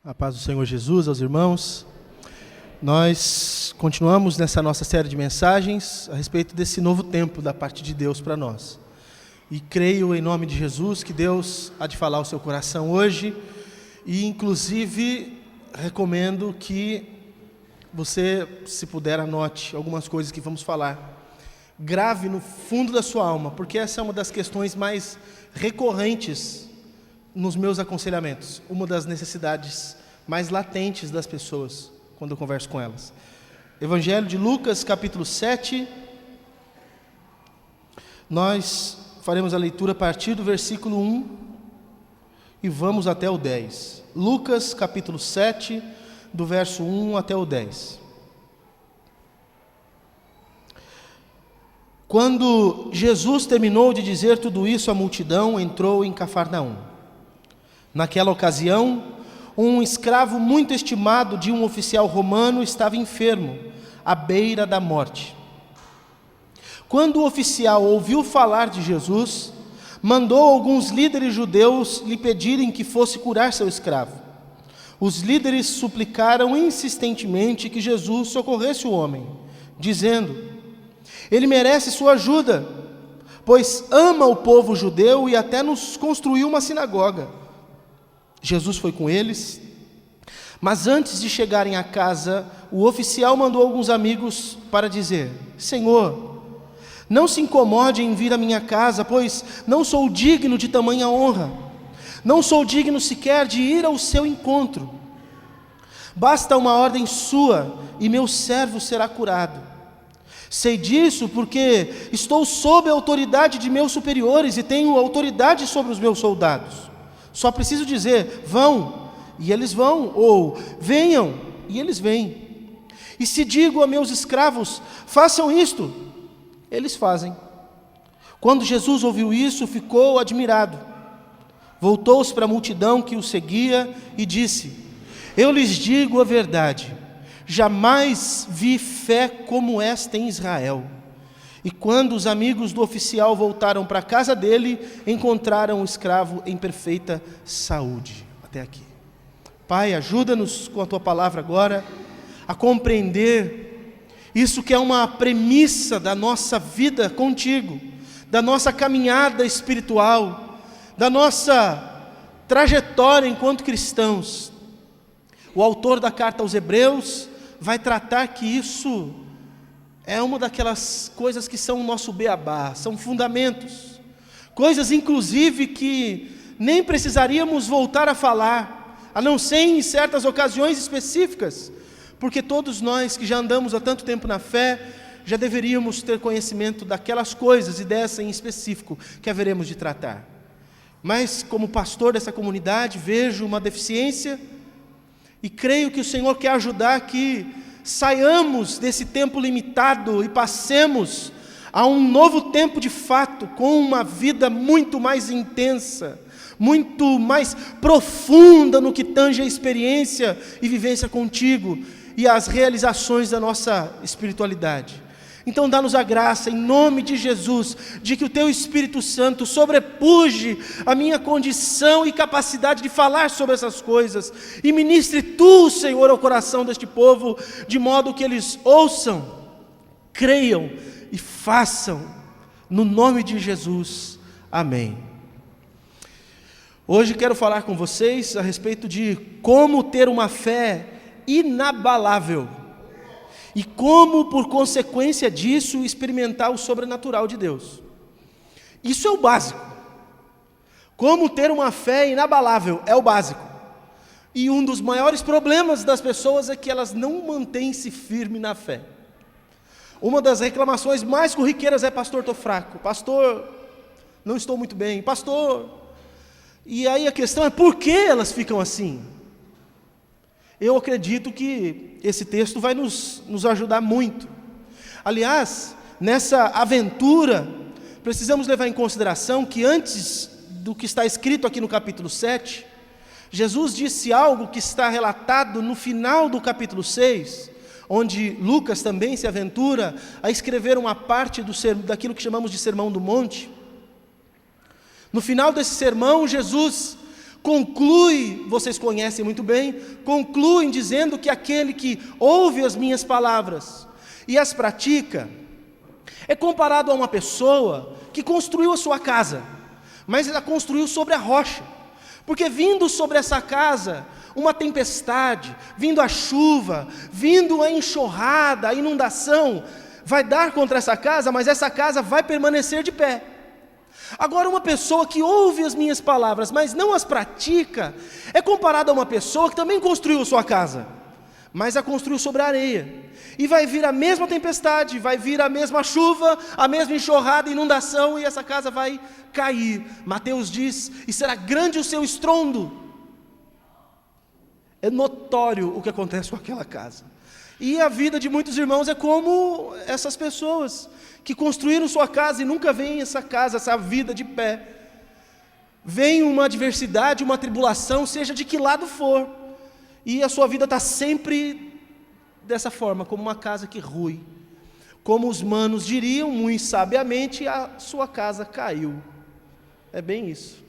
A paz do Senhor Jesus aos irmãos. Nós continuamos nessa nossa série de mensagens a respeito desse novo tempo da parte de Deus para nós. E creio em nome de Jesus que Deus há de falar ao seu coração hoje. E inclusive recomendo que você, se puder, anote algumas coisas que vamos falar. Grave no fundo da sua alma, porque essa é uma das questões mais recorrentes nos meus aconselhamentos, uma das necessidades mais latentes das pessoas, quando eu converso com elas. Evangelho de Lucas, capítulo 7, nós faremos a leitura a partir do versículo 1 e vamos até o 10. Lucas, capítulo 7, do verso 1 até o 10. Quando Jesus terminou de dizer tudo isso à multidão, entrou em Cafarnaum. Naquela ocasião, um escravo muito estimado de um oficial romano estava enfermo, à beira da morte. Quando o oficial ouviu falar de Jesus, mandou alguns líderes judeus lhe pedirem que fosse curar seu escravo. Os líderes suplicaram insistentemente que Jesus socorresse o homem, dizendo: ele merece sua ajuda, pois ama o povo judeu e até nos construiu uma sinagoga. Jesus foi com eles, mas antes de chegarem à casa, o oficial mandou alguns amigos para dizer: Senhor, não se incomode em vir à minha casa, pois não sou digno de tamanha honra, não sou digno sequer de ir ao seu encontro. Basta uma ordem sua e meu servo será curado. Sei disso porque estou sob a autoridade de meus superiores e tenho autoridade sobre os meus soldados. Só preciso dizer: vão, e eles vão, ou venham, e eles vêm. E se digo a meus escravos: façam isto, eles fazem. Quando Jesus ouviu isso, ficou admirado. Voltou-se para a multidão que o seguia e disse: eu lhes digo a verdade, jamais vi fé como esta em Israel. E quando os amigos do oficial voltaram para a casa dele, encontraram o escravo em perfeita saúde. Até aqui. Pai, ajuda-nos com a Tua palavra agora a compreender isso que é uma premissa da nossa vida contigo, da nossa caminhada espiritual, da nossa trajetória enquanto cristãos. O autor da carta aos Hebreus vai tratar que isso é uma daquelas coisas que são o nosso beabá, são fundamentos, coisas inclusive que nem precisaríamos voltar a falar, a não ser em certas ocasiões específicas, porque todos nós que já andamos há tanto tempo na fé, já deveríamos ter conhecimento daquelas coisas e dessa em específico que haveremos de tratar. Mas como pastor dessa comunidade, vejo uma deficiência e creio que o Senhor quer ajudar que saiamos desse tempo limitado e passemos a um novo tempo de fato, com uma vida muito mais intensa, muito mais profunda no que tange a experiência e vivência contigo e as realizações da nossa espiritualidade. Então dá-nos a graça, em nome de Jesus, de que o Teu Espírito Santo sobrepuje a minha condição e capacidade de falar sobre essas coisas, e ministre Tu, Senhor, ao coração deste povo, de modo que eles ouçam, creiam e façam, no nome de Jesus. Amém. Hoje quero falar com vocês a respeito de como ter uma fé inabalável, e como, por consequência disso, experimentar o sobrenatural de Deus. Isso é o básico. Como ter uma fé inabalável é o básico. E um dos maiores problemas das pessoas é que elas não mantêm-se firmes na fé. Uma das reclamações mais corriqueiras é: pastor, estou fraco. Pastor, não estou muito bem. Pastor. E aí a questão é: por que elas ficam assim? Eu acredito que esse texto vai nos ajudar muito. Aliás, nessa aventura, precisamos levar em consideração que antes do que está escrito aqui no capítulo 7, Jesus disse algo que está relatado no final do capítulo 6, onde Lucas também se aventura a escrever uma parte daquilo que chamamos de Sermão do Monte. No final desse sermão, Jesus conclui, vocês conhecem muito bem, concluem dizendo que aquele que ouve as minhas palavras e as pratica, é comparado a uma pessoa que construiu a sua casa, mas ela construiu sobre a rocha, porque vindo sobre essa casa uma tempestade, vindo a chuva, vindo a enxurrada, a inundação, vai dar contra essa casa, mas essa casa vai permanecer de pé. Agora, uma pessoa que ouve as minhas palavras, mas não as pratica, é comparada a uma pessoa que também construiu sua casa, mas a construiu sobre a areia, e vai vir a mesma tempestade, vai vir a mesma chuva, a mesma enxurrada, inundação, e essa casa vai cair. Mateus diz, e será grande o seu estrondo. É notório o que acontece com aquela casa. E a vida de muitos irmãos é como essas pessoas que construíram sua casa e nunca veem essa casa, essa vida de pé. Vem uma adversidade, uma tribulação, seja de que lado for, e a sua vida está sempre dessa forma, como uma casa que rui. Como os manos diriam, muito sabiamente, a sua casa caiu. É bem isso.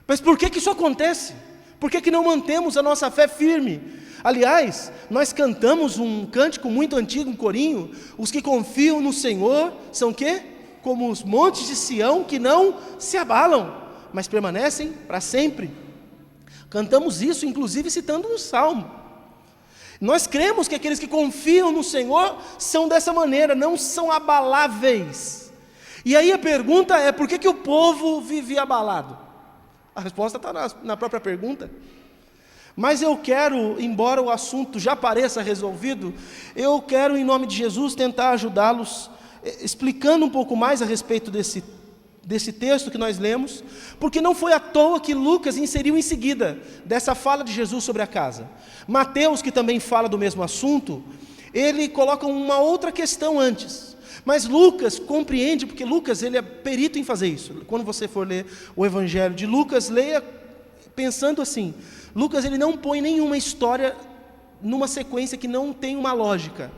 Mas por que isso acontece? Por que não mantemos a nossa fé firme? Aliás, nós cantamos um cântico muito antigo, um corinho, os que confiam no Senhor são o quê? Como os montes de Sião que não se abalam, mas permanecem para sempre. Cantamos isso, inclusive citando um salmo. Nós cremos que aqueles que confiam no Senhor são dessa maneira, não são abaláveis. E aí a pergunta é, por que o povo vivia abalado? A resposta está na própria pergunta. Mas eu quero, embora o assunto já pareça resolvido, eu quero, em nome de Jesus, tentar ajudá-los, explicando um pouco mais a respeito desse texto que nós lemos, porque não foi à toa que Lucas inseriu em seguida, dessa fala de Jesus sobre a casa. Mateus, que também fala do mesmo assunto, ele coloca uma outra questão antes. Mas Lucas compreende, porque Lucas ele é perito em fazer isso. Quando você for ler o Evangelho de Lucas, leia pensando assim. Lucas ele não põe nenhuma história numa sequência que não tem uma lógica.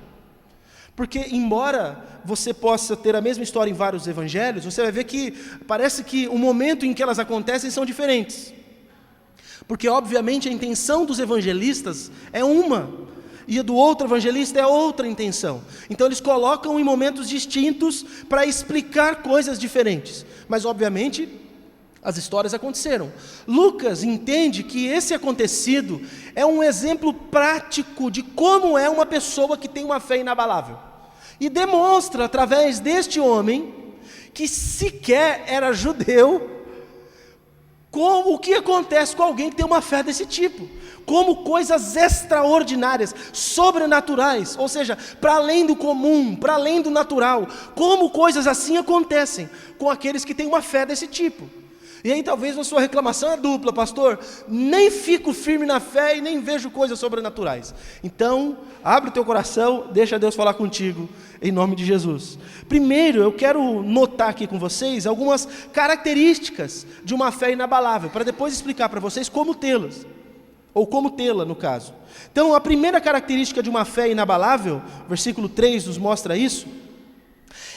Porque embora você possa ter a mesma história em vários evangelhos, você vai ver que parece que o momento em que elas acontecem são diferentes. Porque obviamente a intenção dos evangelistas é uma, e a do outro evangelista é outra intenção. Então eles colocam em momentos distintos para explicar coisas diferentes. Mas obviamente as histórias aconteceram. Lucas entende que esse acontecido é um exemplo prático de como é uma pessoa que tem uma fé inabalável. E demonstra através deste homem, que sequer era judeu, como o que acontece com alguém que tem uma fé desse tipo. Como coisas extraordinárias, sobrenaturais, ou seja, para além do comum, para além do natural. Como coisas assim acontecem com aqueles que têm uma fé desse tipo. E aí talvez a sua reclamação é dupla, pastor, nem fico firme na fé e nem vejo coisas sobrenaturais. Então, abre o teu coração, deixa Deus falar contigo, em nome de Jesus. Primeiro, eu quero notar aqui com vocês algumas características de uma fé inabalável, para depois explicar para vocês como tê-las, ou como tê-la no caso. Então, a primeira característica de uma fé inabalável, versículo 3 nos mostra isso,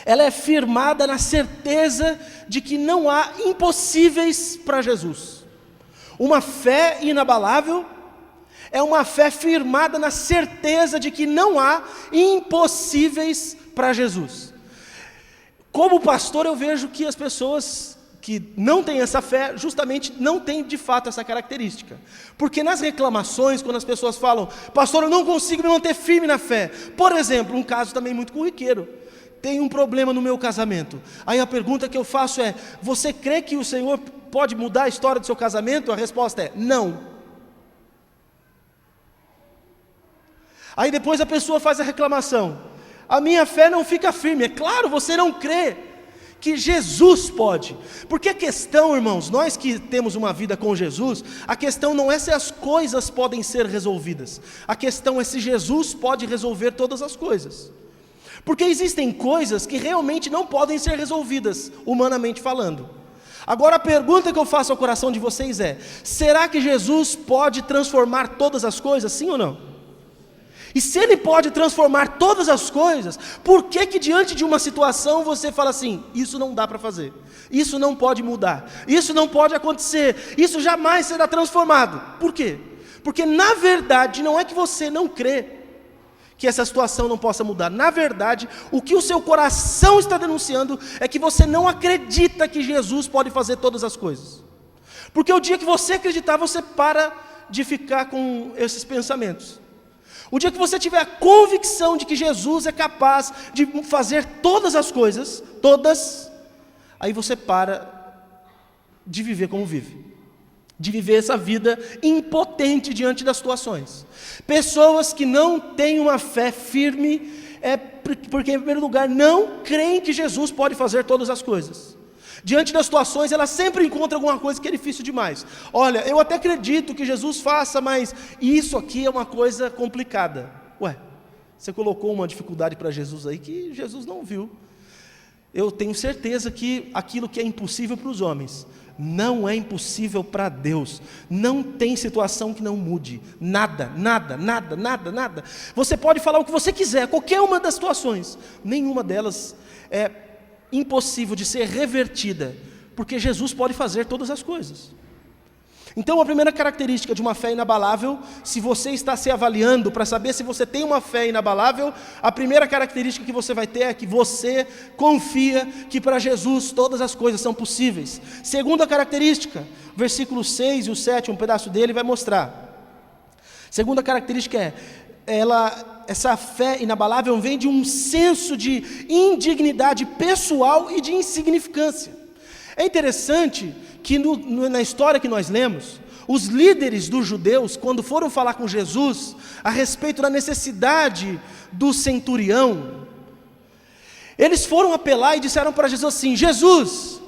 ela é firmada na certeza de que não há impossíveis para Jesus. Uma fé inabalável é uma fé firmada na certeza de que não há impossíveis para Jesus. Como pastor, eu vejo que as pessoas que não têm essa fé, justamente não têm de fato essa característica. Porque nas reclamações, quando as pessoas falam, pastor, eu não consigo me manter firme na fé. Por exemplo, um caso também muito corriqueiro. Tem um problema no meu casamento. Aí a pergunta que eu faço é, você crê que o Senhor pode mudar a história do seu casamento? A resposta é, não. Aí depois a pessoa faz a reclamação, a minha fé não fica firme. É claro, você não crê que Jesus pode. Porque a questão, irmãos, nós que temos uma vida com Jesus, a questão não é se as coisas podem ser resolvidas. A questão é se Jesus pode resolver todas as coisas. Porque existem coisas que realmente não podem ser resolvidas, humanamente falando. Agora a pergunta que eu faço ao coração de vocês é, será que Jesus pode transformar todas as coisas, sim ou não? E se Ele pode transformar todas as coisas, por que que diante de uma situação você fala assim, isso não dá para fazer, isso não pode mudar, isso não pode acontecer, isso jamais será transformado? Por quê? Porque na verdade não é que você não crê que essa situação não possa mudar. Na verdade, o que o seu coração está denunciando é que você não acredita que Jesus pode fazer todas as coisas. Porque o dia que você acreditar, você para de ficar com esses pensamentos. O dia que você tiver a convicção de que Jesus é capaz de fazer todas as coisas, todas, aí você para de viver como vive. De viver essa vida impotente diante das situações. Pessoas que não têm uma fé firme, porque em primeiro lugar não creem que Jesus pode fazer todas as coisas. Diante das situações, ela sempre encontra alguma coisa que é difícil demais. Olha, eu até acredito que Jesus faça, mas isso aqui é uma coisa complicada. Ué, você colocou uma dificuldade para Jesus aí que Jesus não viu. Eu tenho certeza que aquilo que é impossível para os homens, não é impossível para Deus. Não tem situação que não mude. Nada, nada, nada, nada, nada. Você pode falar o que você quiser, qualquer uma das situações. Nenhuma delas é impossível de ser revertida, porque Jesus pode fazer todas as coisas. Então a primeira característica de uma fé inabalável, se você está se avaliando para saber se você tem uma fé inabalável, a primeira característica que você vai ter é que você confia que para Jesus todas as coisas são possíveis. Segunda característica, versículo 6 e o 7, um pedaço dele vai mostrar. Segunda característica essa fé inabalável vem de um senso de indignidade pessoal e de insignificância. É interessante que na história que nós lemos, os líderes dos judeus, quando foram falar com Jesus a respeito da necessidade do centurião, eles foram apelar e disseram para Jesus assim: Jesus,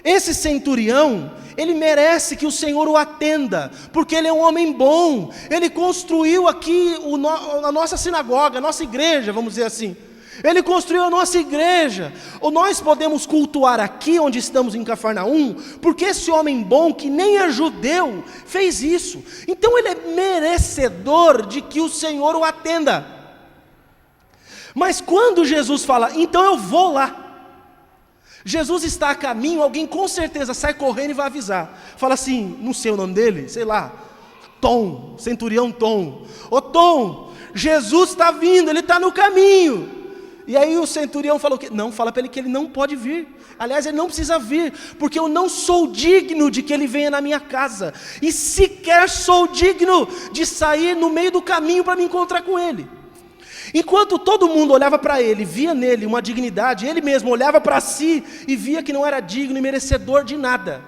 esse centurião, ele merece que o Senhor o atenda, porque ele é um homem bom, ele construiu aqui a nossa sinagoga, a nossa igreja, vamos dizer assim. Ele construiu a nossa igreja. Ou nós podemos cultuar aqui onde estamos em Cafarnaum, porque esse homem bom, que nem é judeu, fez isso. Então ele é merecedor de que o Senhor o atenda. Mas quando Jesus fala, então eu vou lá, Jesus está a caminho, alguém com certeza sai correndo e vai avisar. Fala assim, não sei o nome dele, sei lá, Tom, centurião Tom. Ô Tom, Jesus está vindo, ele está no caminho. E aí o centurião falou que não, fala para ele que ele não pode vir. Aliás, ele não precisa vir, porque eu não sou digno de que ele venha na minha casa. E sequer sou digno de sair no meio do caminho para me encontrar com ele. Enquanto todo mundo olhava para ele, via nele uma dignidade, ele mesmo olhava para si e via que não era digno e merecedor de nada.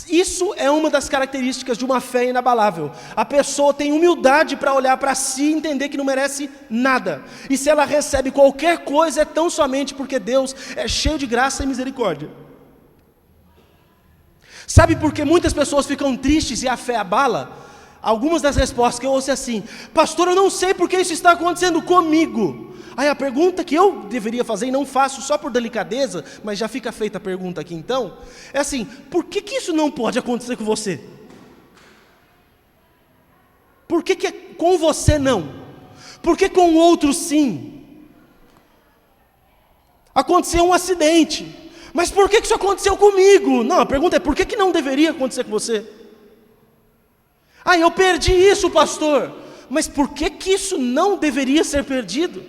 Isso é uma das características de uma fé inabalável. A pessoa tem humildade para olhar para si e entender que não merece nada. E se ela recebe qualquer coisa, é tão somente porque Deus é cheio de graça e misericórdia. Sabe por que muitas pessoas ficam tristes e a fé abala? Algumas das respostas que eu ouço é assim: pastor, eu não sei porque isso está acontecendo comigo. Aí a pergunta que eu deveria fazer, e não faço só por delicadeza, mas já fica feita a pergunta aqui então, é assim: por que isso não pode acontecer com você? Por que com você não? Por que com outros sim? Aconteceu um acidente, mas por que isso aconteceu comigo? Não, a pergunta é: por que não deveria acontecer com você? Ah, eu perdi isso, pastor. Mas por que isso não deveria ser perdido?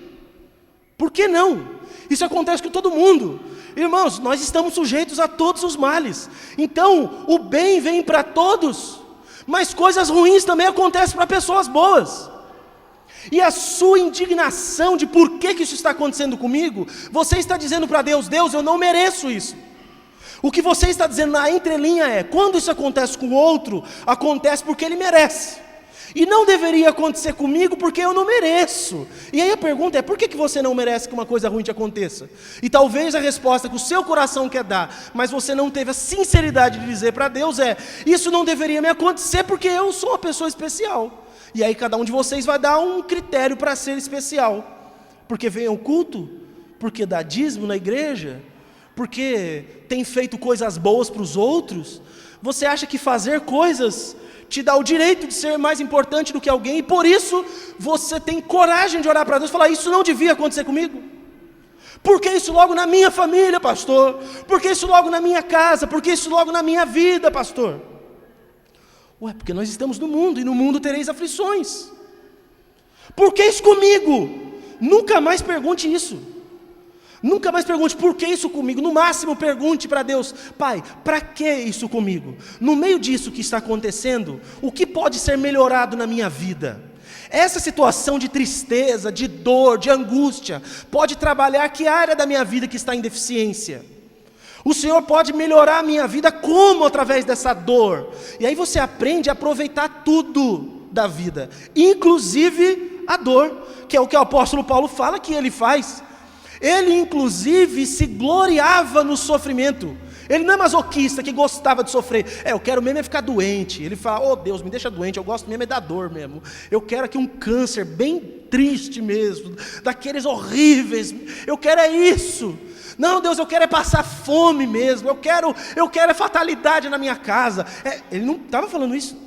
Por que não? Isso acontece com todo mundo. Irmãos, nós estamos sujeitos a todos os males. Então, o bem vem para todos, mas coisas ruins também acontecem para pessoas boas. E a sua indignação de por que isso está acontecendo comigo, você está dizendo para Deus: Deus, eu não mereço isso. O que você está dizendo na entrelinha é: quando isso acontece com o outro, acontece porque ele merece. E não deveria acontecer comigo porque eu não mereço. E aí a pergunta é: por que você não merece que uma coisa ruim te aconteça? E talvez a resposta que o seu coração quer dar, mas você não teve a sinceridade de dizer para Deus é: isso não deveria me acontecer porque eu sou uma pessoa especial. E aí cada um de vocês vai dar um critério para ser especial. Porque vem ao culto? Porque dá dízimo na igreja? Porque tem feito coisas boas para os outros? você acha que fazer coisas te dá o direito de ser mais importante do que alguém, e por isso você tem coragem de orar para Deus e falar: isso não devia acontecer comigo. Por que isso logo na minha família, pastor? Por que isso logo na minha casa? Por que isso logo na minha vida, pastor? Ué, porque nós estamos no mundo, e no mundo tereis aflições. Por que isso comigo? Nunca mais pergunte isso. Nunca mais pergunte: por que isso comigo? No máximo pergunte para Deus: Pai, para que isso comigo? No meio disso que está acontecendo, o que pode ser melhorado na minha vida? Essa situação de tristeza, de dor, de angústia, pode trabalhar que área da minha vida que está em deficiência? O Senhor pode melhorar a minha vida como? Através dessa dor. E aí você aprende a aproveitar tudo da vida, inclusive a dor, que é o que o apóstolo Paulo fala que ele faz. Ele inclusive se gloriava no sofrimento. Ele não é masoquista que gostava de sofrer. Eu quero mesmo é ficar doente. Ele fala: oh Deus, me deixa doente, eu gosto mesmo é da dor mesmo. Eu quero aqui um câncer bem triste mesmo, daqueles horríveis. Eu quero é isso. Não, Deus, eu quero é passar fome mesmo. Eu quero é fatalidade na minha casa. Ele não estava falando isso.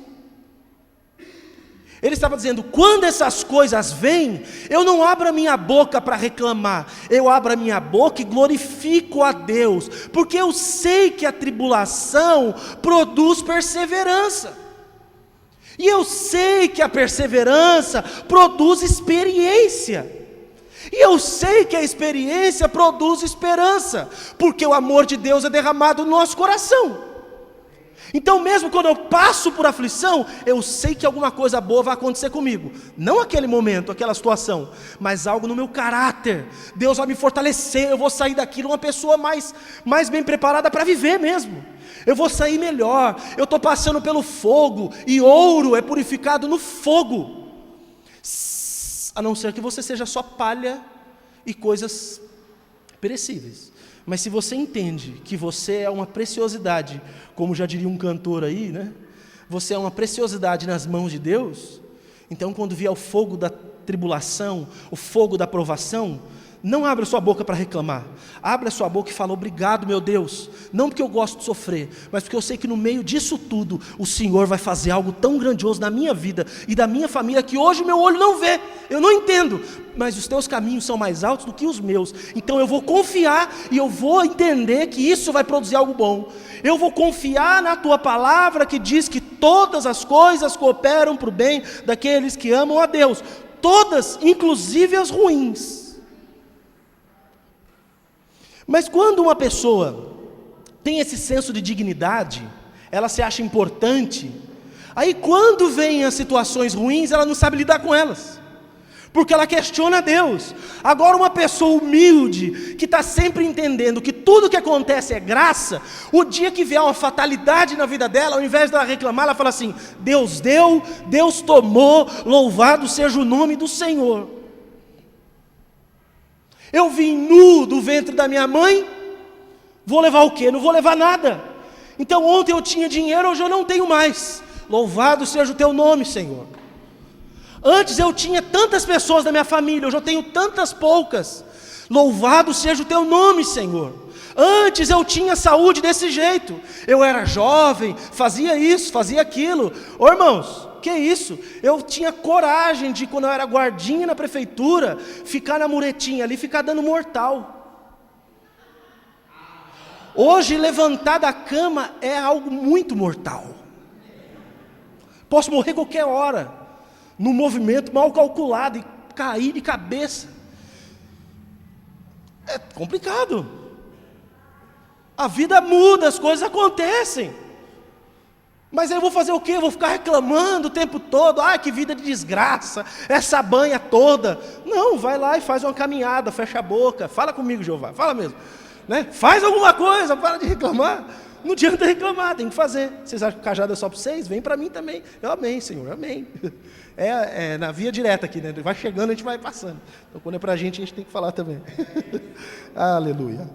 Ele estava dizendo: quando essas coisas vêm, eu não abro a minha boca para reclamar, eu abro a minha boca e glorifico a Deus, porque eu sei que a tribulação produz perseverança, e eu sei que a perseverança produz experiência, e eu sei que a experiência produz esperança, porque o amor de Deus é derramado no nosso coração. Então mesmo quando eu passo por aflição, eu sei que alguma coisa boa vai acontecer comigo. Não aquele momento, aquela situação, mas algo no meu caráter. Deus vai me fortalecer, eu vou sair daquilo uma pessoa mais bem preparada para viver mesmo. Eu vou sair melhor. Eu estou passando pelo fogo, e ouro é purificado no fogo. A não ser que você seja só palha e coisas perecíveis. Mas se você entende que você é uma preciosidade, como já diria um cantor aí, né? Você é uma preciosidade nas mãos de Deus. Então quando vier o fogo da tribulação, o fogo da provação, não abra sua boca para reclamar. Abra sua boca e fala: obrigado, meu Deus. Não porque eu gosto de sofrer, mas porque eu sei que no meio disso tudo, o Senhor vai fazer algo tão grandioso na minha vida e da minha família, que hoje o meu olho não vê, eu não entendo, mas os teus caminhos são mais altos do que os meus. Então eu vou confiar e eu vou entender que isso vai produzir algo bom. Eu vou confiar na tua palavra que diz que todas as coisas cooperam para o bem daqueles que amam a Deus. Todas, inclusive as ruins. Mas quando uma pessoa tem esse senso de dignidade, ela se acha importante, aí quando vem as situações ruins, ela não sabe lidar com elas, porque ela questiona Deus. Agora uma pessoa humilde, que está sempre entendendo que tudo que acontece é graça, o dia que vier uma fatalidade na vida dela, ao invés dela reclamar, ela fala assim: Deus deu, Deus tomou, louvado seja o nome do Senhor. Eu vim nu do ventre da minha mãe, vou levar o quê? Não vou levar nada. Então ontem eu tinha dinheiro, hoje eu não tenho mais. Louvado seja o teu nome, Senhor. Antes eu tinha tantas pessoas na minha família, hoje eu tenho tantas poucas. Louvado seja o teu nome, Senhor. Antes eu tinha saúde desse jeito, eu era jovem, fazia isso, fazia aquilo. Ô irmãos, que isso? Eu tinha coragem de, quando eu era guardinha na prefeitura, ficar na muretinha ali, ficar dando mortal. Hoje levantar da cama é algo muito mortal. Posso morrer qualquer hora, num movimento mal calculado, e cair de cabeça. É complicado. A vida muda, as coisas acontecem. Mas eu vou fazer o quê? Eu vou ficar reclamando o tempo todo: ai, que vida de desgraça, essa banha toda. Não, vai lá e faz uma caminhada, fecha a boca. Fala comigo, Jeová, fala mesmo, né? Faz alguma coisa, para de reclamar. Não adianta reclamar, tem que fazer. Vocês acham que o cajado é só para vocês? Vem para mim também. Eu amém, Senhor, amém. É na via direta aqui, né? Vai chegando, a gente vai passando. Então quando é para a gente tem que falar também. Aleluia.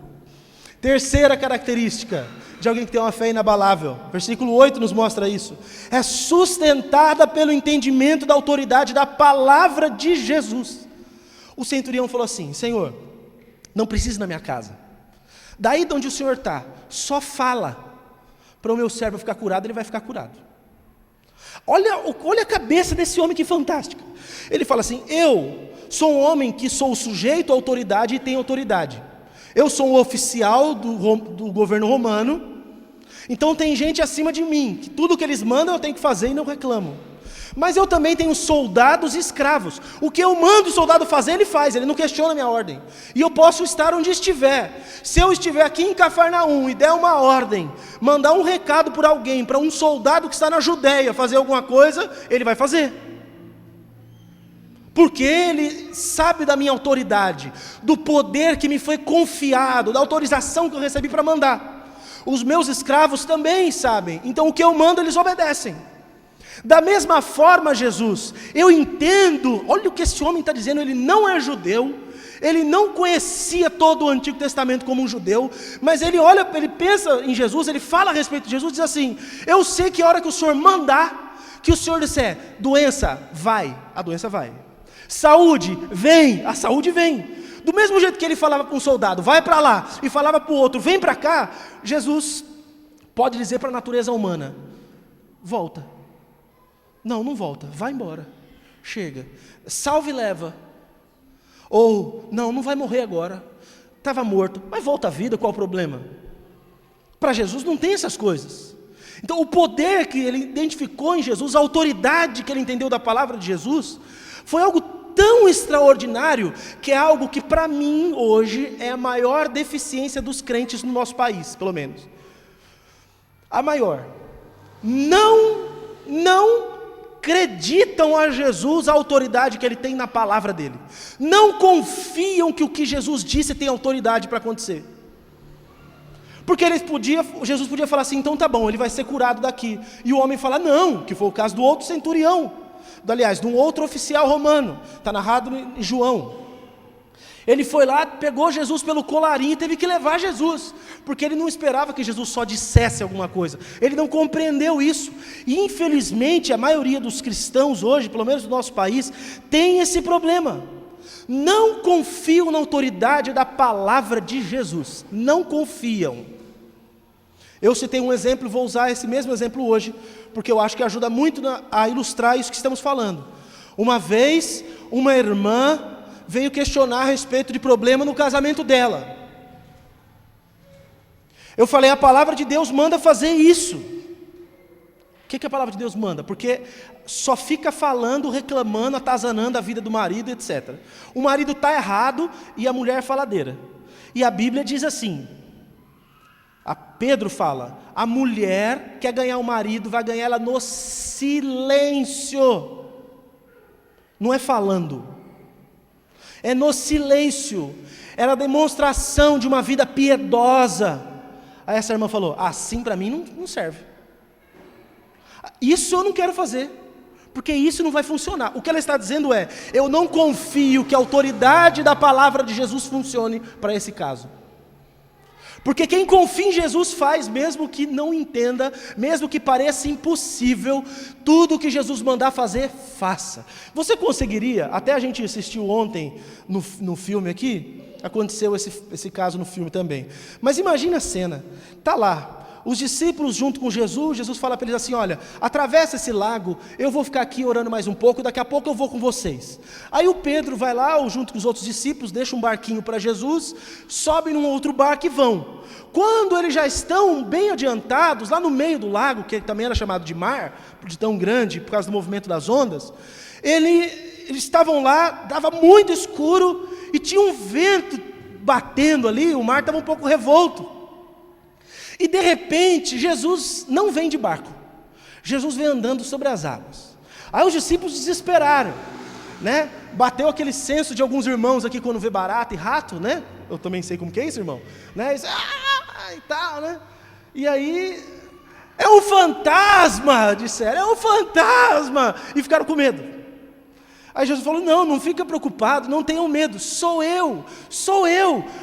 Terceira característica de alguém que tem uma fé inabalável, versículo 8 nos mostra isso: é sustentada pelo entendimento da autoridade da palavra de Jesus. O centurião falou assim: Senhor, não precisa ir na minha casa, daí de onde o Senhor está, só fala, para o meu servo ficar curado, ele vai ficar curado. Olha a cabeça desse homem, que fantástica. Ele fala assim: eu sou um homem que sou sujeito à autoridade e tenho autoridade. Eu sou um oficial do governo romano, então tem gente acima de mim, que tudo que eles mandam eu tenho que fazer e não reclamo. Mas eu também tenho soldados e escravos. O que eu mando o soldado fazer, ele faz, ele não questiona a minha ordem. E eu posso estar onde estiver. Se eu estiver aqui em Cafarnaum e der uma ordem, mandar um recado por alguém, para um soldado que está na Judéia fazer alguma coisa, ele vai fazer. Porque ele sabe da minha autoridade, do poder que me foi confiado, da autorização que eu recebi para mandar. Os meus escravos também sabem, então o que eu mando eles obedecem. Da mesma forma, Jesus, eu entendo, olha o que esse homem está dizendo, ele não é judeu, ele não conhecia todo o Antigo Testamento como um judeu, mas ele olha, ele pensa em Jesus, ele fala a respeito de Jesus, diz assim: eu sei que a hora que o Senhor mandar, que o Senhor disser, doença, vai, a doença vai. Saúde, vem, a saúde vem. Do mesmo jeito que ele falava para um soldado, vai para lá, e falava para o outro, vem para cá, Jesus pode dizer para a natureza humana, volta. Não, não volta, vai embora, chega, salve e leva. Ou, não vai morrer agora, estava morto, mas volta à vida, qual o problema? Para Jesus não tem essas coisas. Então o poder que ele identificou em Jesus, a autoridade que ele entendeu da palavra de Jesus, foi algo tão extraordinário, que é algo que para mim hoje é a maior deficiência dos crentes no nosso país, pelo menos. A maior. Não acreditam a Jesus a autoridade que ele tem na palavra dele. Não confiam que o que Jesus disse tem autoridade para acontecer. Porque Jesus podia falar assim, então tá bom, ele vai ser curado daqui. E o homem fala não, que foi o caso do outro centurião. Aliás, de um outro oficial romano. Está narrado em João. Ele foi lá, pegou Jesus pelo colarinho e teve que levar Jesus, porque ele não esperava que Jesus só dissesse alguma coisa, ele não compreendeu isso, e infelizmente a maioria dos cristãos hoje, pelo menos no nosso país, tem esse problema, não confiam na autoridade da palavra de Jesus, não confiam. Eu citei um exemplo, vou usar esse mesmo exemplo hoje, porque eu acho que ajuda muito a ilustrar isso que estamos falando. Uma vez, uma irmã veio questionar a respeito de problema no casamento dela. Eu falei, a palavra de Deus manda fazer isso. O que a palavra de Deus manda? Porque só fica falando, reclamando, atazanando a vida do marido, etc. O marido está errado e a mulher é faladeira. E a Bíblia diz assim, Pedro fala, a mulher quer ganhar o marido, vai ganhar ela no silêncio. Não é falando. É no silêncio, era a demonstração de uma vida piedosa. Aí essa irmã falou, assim para mim não serve. Isso eu não quero fazer, porque isso não vai funcionar. O que ela está dizendo é, eu não confio que a autoridade da palavra de Jesus funcione para esse caso. Porque quem confia em Jesus faz, mesmo que não entenda, mesmo que pareça impossível, tudo que Jesus mandar fazer, faça. Você conseguiria, até a gente assistiu ontem no filme aqui, aconteceu esse caso no filme também, mas imagina a cena, está lá, os discípulos junto com Jesus, Jesus fala para eles assim, olha, atravessa esse lago, eu vou ficar aqui orando mais um pouco, daqui a pouco eu vou com vocês. Aí o Pedro vai lá, junto com os outros discípulos, deixa um barquinho para Jesus, sobe num outro barco e vão. Quando eles já estão bem adiantados, lá no meio do lago, que também era chamado de mar, de tão grande, por causa do movimento das ondas, eles estavam lá, dava muito escuro, e tinha um vento batendo ali, o mar estava um pouco revolto. E de repente, Jesus não vem de barco, Jesus vem andando sobre as águas. Aí os discípulos desesperaram, né? Bateu aquele senso de alguns irmãos aqui quando vê barata e rato, né? Eu também sei como que é isso, irmão, né? E tal, né? E aí, é um fantasma, disseram, é um fantasma, e ficaram com medo. Aí Jesus falou, não fica preocupado, não tenham medo, sou eu.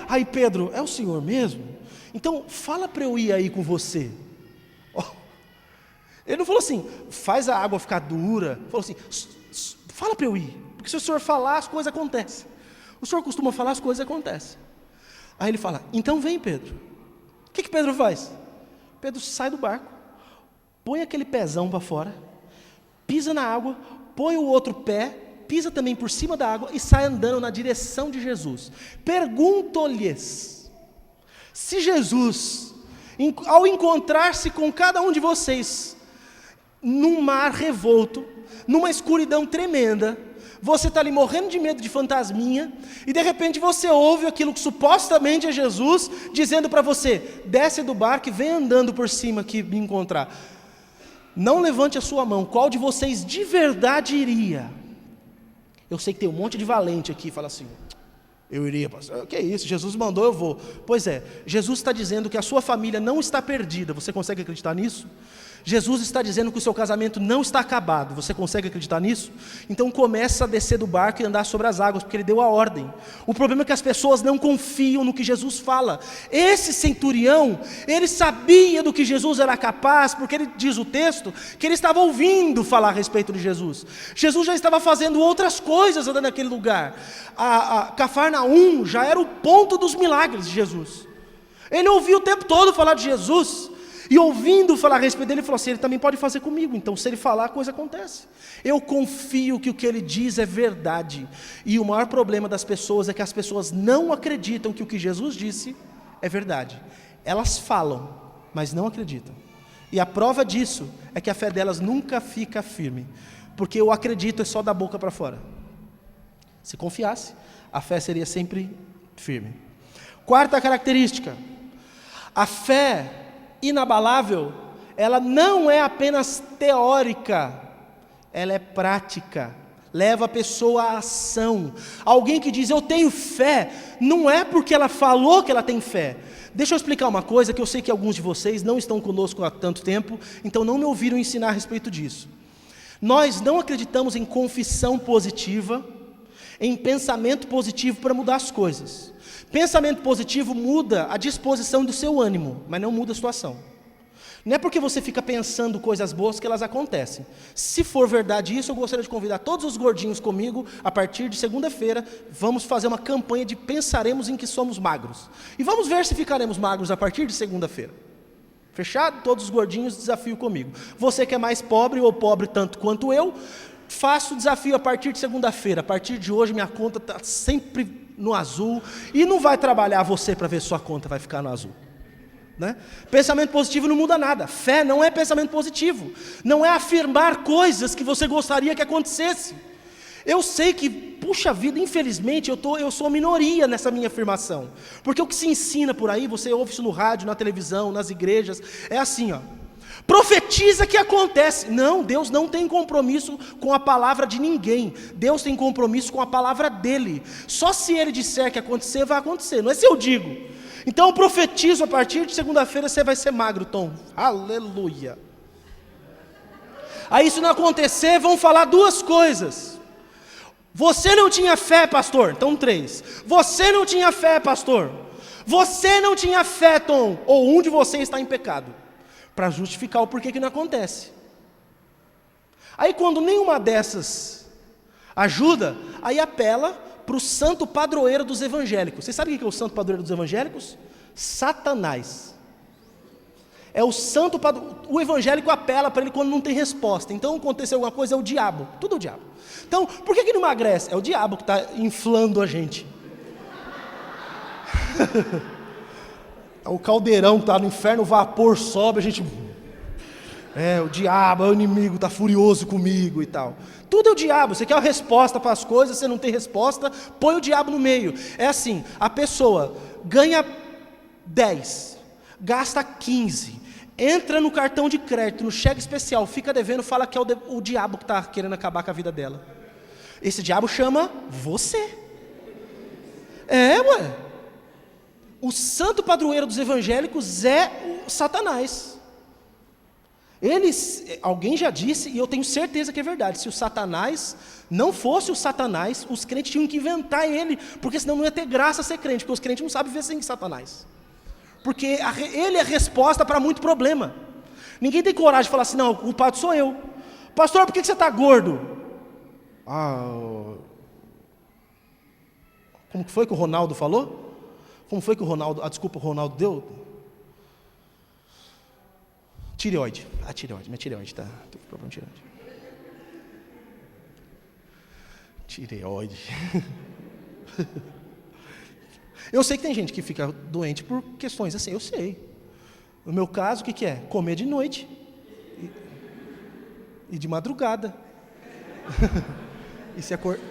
Aí Pedro, é o Senhor mesmo? Então fala para eu ir aí com você. Ele não falou assim, faz a água ficar dura, ele falou assim, fala para eu ir, porque se o Senhor falar as coisas acontecem, o Senhor costuma falar as coisas acontecem. Aí ele fala, então vem Pedro. O que Pedro faz? Pedro sai do barco, põe aquele pezão para fora, pisa na água, põe o outro pé, pisa também por cima da água e sai andando na direção de Jesus. Pergunto-lhes, se Jesus, ao encontrar-se com cada um de vocês, num mar revolto, numa escuridão tremenda, você está ali morrendo de medo de fantasminha, e de repente você ouve aquilo que supostamente é Jesus, dizendo para você, desce do barco e vem andando por cima aqui me encontrar. Não levante a sua mão, qual de vocês de verdade iria? Eu sei que tem um monte de valente aqui, fala assim, eu iria, pastor. Que é isso, Jesus mandou, eu vou. Pois é, Jesus está dizendo que a sua família não está perdida, você consegue acreditar nisso? Jesus está dizendo que o seu casamento não está acabado, você consegue acreditar nisso? Então começa a descer do barco e andar sobre as águas, porque ele deu a ordem. O problema é que as pessoas não confiam no que Jesus fala. Esse centurião, ele sabia do que Jesus era capaz, porque ele diz o texto, que ele estava ouvindo falar a respeito de Jesus. Jesus já estava fazendo outras coisas andando naquele lugar. A Cafarnaum já era o ponto dos milagres de Jesus. Ele ouvia o tempo todo falar de Jesus, e ouvindo falar a respeito dele, ele falou assim, ele também pode fazer comigo, então se ele falar, a coisa acontece. Eu confio que o que ele diz é verdade, e o maior problema das pessoas é que as pessoas não acreditam que o que Jesus disse é verdade. Elas falam, mas não acreditam. E a prova disso é que a fé delas nunca fica firme, porque o acredito é só da boca para fora. Se confiasse, a fé seria sempre firme. Quarta característica, a fé inabalável, ela não é apenas teórica, ela é prática, leva a pessoa à ação. Alguém que diz eu tenho fé, não é porque ela falou que ela tem fé. Deixa eu explicar uma coisa que eu sei que alguns de vocês não estão conosco há tanto tempo, então não me ouviram ensinar a respeito disso. Nós não acreditamos em confissão positiva, em pensamento positivo para mudar as coisas. Pensamento positivo muda a disposição do seu ânimo, mas não muda a situação. Não é porque você fica pensando coisas boas que elas acontecem. Se for verdade isso, eu gostaria de convidar todos os gordinhos comigo, a partir de segunda-feira, vamos fazer uma campanha de pensaremos em que somos magros. E vamos ver se ficaremos magros a partir de segunda-feira. Fechado? Todos os gordinhos, desafio comigo. Você que é mais pobre ou pobre tanto quanto eu, faço o desafio a partir de segunda-feira. A partir de hoje minha conta está sempre no azul, e não vai trabalhar você para ver se sua conta vai ficar no azul, né? Pensamento positivo não muda nada. Fé não é pensamento positivo, não é afirmar coisas que você gostaria que acontecesse. Eu sei que, puxa vida, infelizmente eu sou a minoria nessa minha afirmação, porque o que se ensina por aí, você ouve isso no rádio, na televisão, nas igrejas, é assim, ó, profetiza que acontece. Não, Deus não tem compromisso com a palavra de ninguém. Deus tem compromisso com a palavra dele. Só se ele disser que acontecer, vai acontecer. Não é se eu digo. Então eu profetizo, a partir de segunda-feira você vai ser magro, Tom. Aleluia. Aí se não acontecer, vão falar duas coisas. Você não tinha fé, pastor. Então 3. Você não tinha fé, pastor. Você não tinha fé, Tom. Ou um de vocês está em pecado, para justificar o porquê que não acontece. Aí quando nenhuma dessas ajuda, aí apela para o santo padroeiro dos evangélicos. Vocês sabem o que é o santo padroeiro dos evangélicos? Satanás. É o santo padroeiro. O evangélico apela para ele quando não tem resposta. Então aconteceu alguma coisa, é o diabo. Tudo é o diabo. Então, por que não emagrece? É o diabo que está inflando a gente. O caldeirão que está no inferno, o vapor sobe, a gente... o diabo, o inimigo está furioso comigo e tal. Tudo é o diabo. Você quer uma resposta para as coisas, você não tem resposta, põe o diabo no meio. É assim, a pessoa ganha 10, gasta 15, entra no cartão de crédito, no cheque especial, fica devendo, fala que é o diabo que está querendo acabar com a vida dela. Esse diabo chama você. Ué. O santo padroeiro dos evangélicos é o Satanás. Alguém já disse, e eu tenho certeza que é verdade, se o Satanás não fosse o Satanás, os crentes tinham que inventar ele, porque senão não ia ter graça ser crente, porque os crentes não sabem viver sem Satanás. Porque ele é a resposta para muito problema. Ninguém tem coragem de falar assim, não, o culpado sou eu. Pastor, por que você está gordo? Como que foi que o Ronaldo falou? Como foi que o Ronaldo, o Ronaldo deu? Tireoide. A tireoide. Minha tireoide tá. Tô com problema de tireoide. Tireoide. Eu sei que tem gente que fica doente por questões assim, eu sei. No meu caso, o que é? Comer de noite e de madrugada. E se acordar...